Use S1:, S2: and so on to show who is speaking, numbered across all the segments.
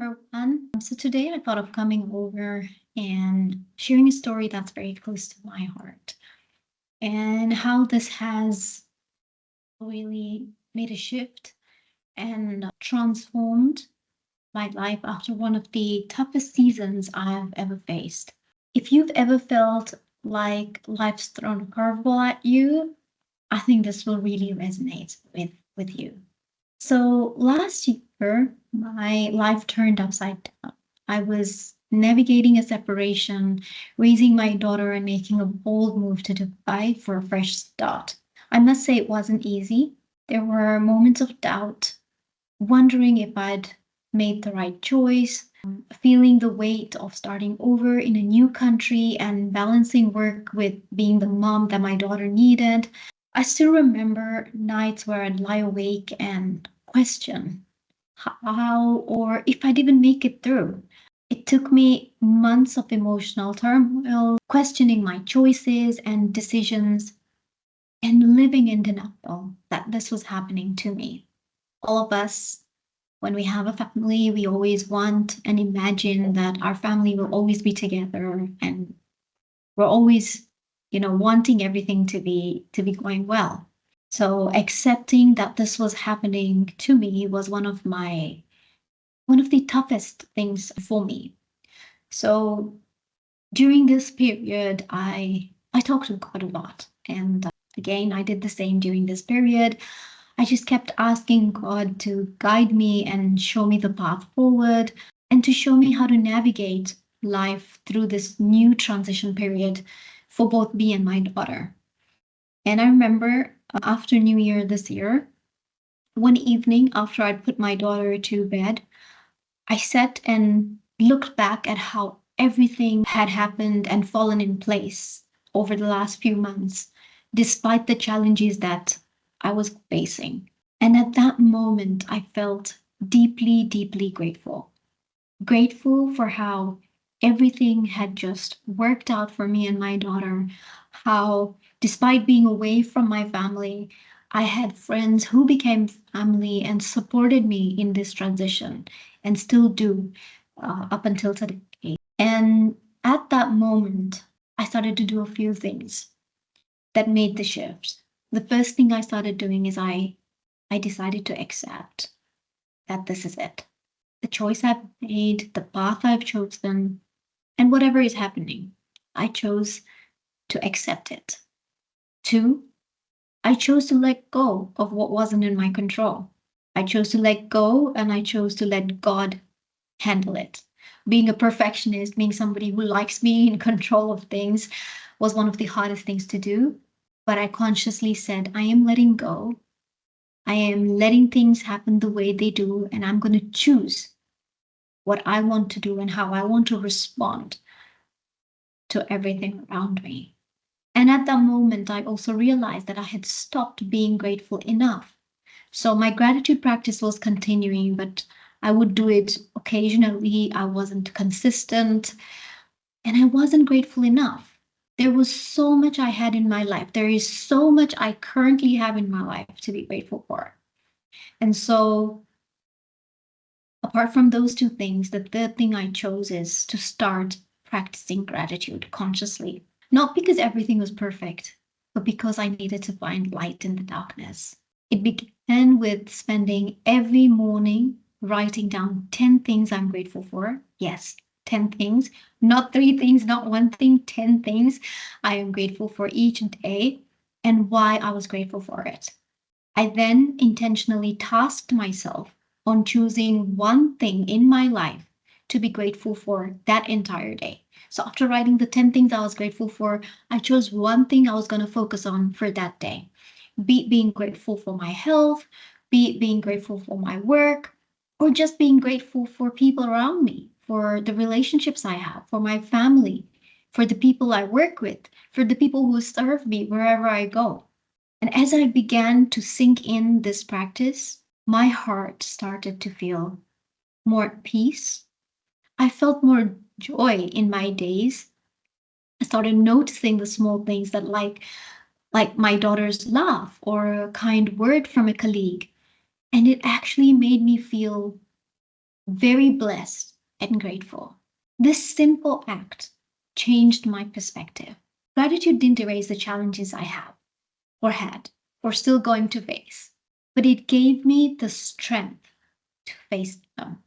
S1: everyone. So today I thought of coming over and sharing a story that's very close to my heart and how this has really made a shift and transformed my life after one of the toughest seasons I've ever faced. If you've ever felt like life's thrown a curveball at you, I think this will really resonate with you. So last year, my life turned upside down. I was navigating a separation, raising my daughter, and making a bold move to Dubai for a fresh start. I must say it wasn't easy. There were moments of doubt, wondering if I'd made the right choice, feeling the weight of starting over in a new country and balancing work with being the mom that my daughter needed. I still remember nights where I'd lie awake and question how or if I'd even make it through. It took me months of emotional turmoil, questioning my choices and decisions, and living in denial that this was happening to me. All of us, when we have a family, we always want and imagine that our family will always be together, and we're always, wanting everything to be going well. So accepting that this was happening to me was one of the toughest things for me. So during this period, I talked to God a lot, and again, I did the same during this period. I just kept asking God to guide me and show me the path forward and to show me how to navigate life through this new transition period for both me and my daughter. And I remember after New Year this year, one evening after I'd put my daughter to bed, I sat and looked back at how everything had happened and fallen in place over the last few months, despite the challenges that I was facing. And at that moment, I felt deeply, deeply grateful. Grateful for how everything had just worked out for me and my daughter. How, despite being away from my family, I had friends who became family and supported me in this transition and still do up until today. And at that moment, I started to do a few things that made the shift. The first thing I started doing is I decided to accept that this is it. The choice I've made, the path I've chosen, and whatever is happening, I chose to accept it. Two, I chose to let go of what wasn't in my control. I chose to let go and I chose to let God handle it. Being a perfectionist, being somebody who likes being in control of things, was one of the hardest things to do. But I consciously said, I am letting go. I am letting things happen the way they do, and I'm going to choose what I want to do and how I want to respond to everything around me. And at that moment, I also realized that I had stopped being grateful enough. So my gratitude practice was continuing, but I would do it occasionally. I wasn't consistent and I wasn't grateful enough. There was so much I had in my life. There is so much I currently have in my life to be grateful for. And so, apart from those two things, the third thing I chose is to start practicing gratitude consciously. Not because everything was perfect, but because I needed to find light in the darkness. It began with spending every morning writing down 10 things I'm grateful for. Yes, 10 things, not 3 things, not 1 thing, 10 things I am grateful for each day and why I was grateful for it. I then intentionally tasked myself on choosing one thing in my life to be grateful for that entire day. So after writing the 10 things I was grateful for, I chose one thing I was going to focus on for that day. Be it being grateful for my health, be it being grateful for my work, or just being grateful for people around me, for the relationships I have, for my family, for the people I work with, for the people who serve me wherever I go. And as I began to sink in this practice, my heart started to feel more at peace. I felt more joy in my days. I started noticing the small things that like my daughter's laugh or a kind word from a colleague. And it actually made me feel very blessed and grateful. This simple act changed my perspective. Gratitude didn't erase the challenges I have or had or still going to face, but it gave me the strength to face them.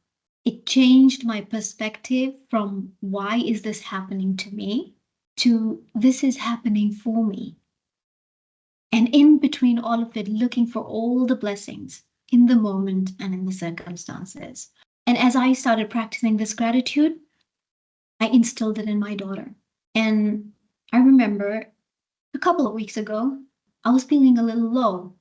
S1: It changed my perspective from why is this happening to me to this is happening for me. And in between all of it, looking for all the blessings in the moment and in the circumstances. And as I started practicing this gratitude, I instilled it in my daughter. And I remember a couple of weeks ago, I was feeling a little low.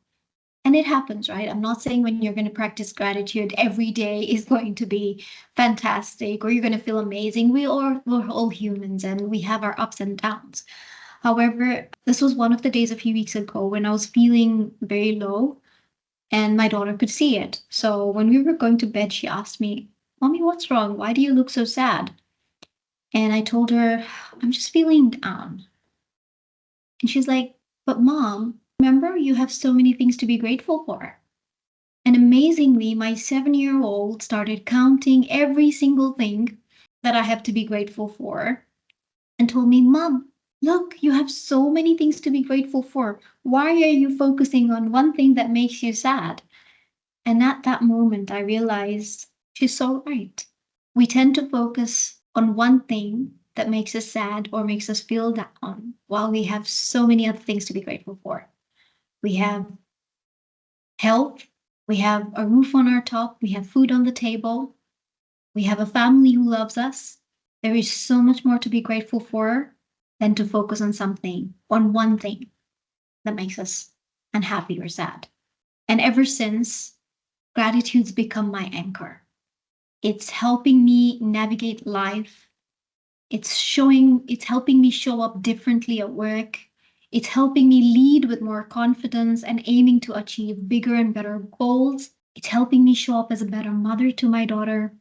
S1: And it happens, right? I'm not saying when you're going to practice gratitude every day is going to be fantastic or you're going to feel amazing. We're all humans and we have our ups and downs. However, this was one of the days a few weeks ago when I was feeling very low and my daughter could see it. So when we were going to bed, she asked me, Mommy, what's wrong? Why do you look so sad? And I told her, I'm just feeling down. And she's like, but Mom, remember you have so many things to be grateful for. And amazingly, my 7-year-old started counting every single thing that I have to be grateful for and told me, Mom, look, you have so many things to be grateful for. Why are you focusing on one thing that makes you sad? And at that moment, I realized she's so right. We tend to focus on one thing that makes us sad or makes us feel down while we have so many other things to be grateful for. We have health, we have a roof on our top, we have food on the table, we have a family who loves us. There is so much more to be grateful for than to focus on something, on one thing that makes us unhappy or sad. And ever since, gratitude's become my anchor. It's helping me navigate life. It's helping me show up differently at work. It's helping me lead with more confidence and aiming to achieve bigger and better goals. It's helping me show up as a better mother to my daughter.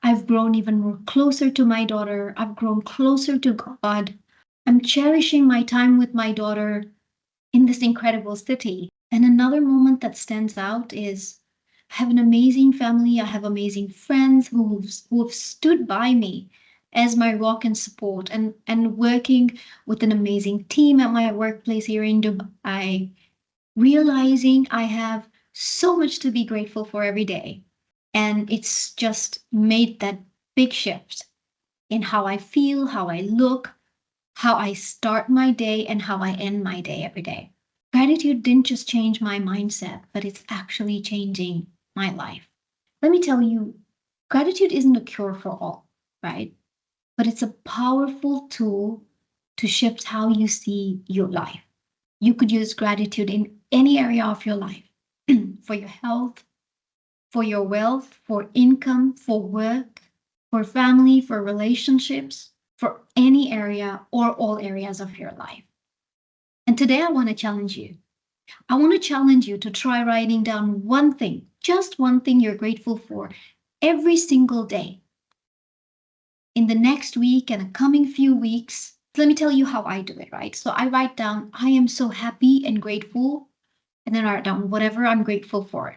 S1: I've grown even more closer to my daughter. I've grown closer to God. I'm cherishing my time with my daughter in this incredible city. And another moment that stands out is I have an amazing family. I have amazing friends who've stood by me as my rock and support and working with an amazing team at my workplace here in Dubai, realizing I have so much to be grateful for every day. And it's just made that big shift in how I feel, how I look, how I start my day, and how I end my day every day. Gratitude didn't just change my mindset, but it's actually changing my life. Let me tell you, gratitude isn't a cure for all, right? But it's a powerful tool to shift how you see your life. You could use gratitude in any area of your life for your health, for your wealth, for income, for work, for family, for relationships, for any area or all areas of your life. And today I want to challenge you. I want to challenge you to try writing down one thing, just one thing you're grateful for every single day. In the next week and the coming few weeks, let me tell you how I do it, right? So I write down, I am so happy and grateful, and then I write down whatever I'm grateful for.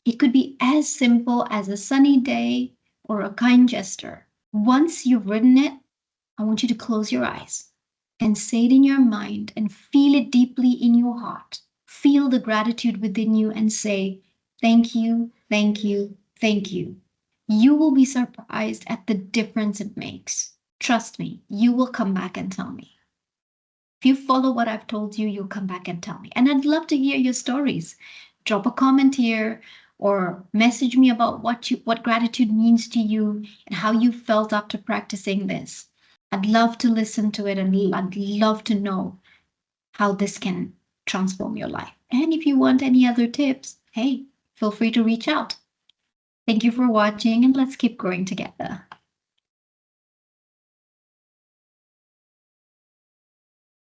S1: It could be as simple as a sunny day or a kind gesture. Once you've written it, I want you to close your eyes and say it in your mind and feel it deeply in your heart. Feel the gratitude within you and say, thank you, thank you, thank you. You will be surprised at the difference it makes. Trust me, you will come back and tell me. If you follow what I've told you, you'll come back and tell me. And I'd love to hear your stories. Drop a comment here or message me about what gratitude means to you and how you felt after practicing this. I'd love to listen to it and I'd love to know how this can transform your life. And if you want any other tips, hey, feel free to reach out. Thank you for watching and let's keep growing together.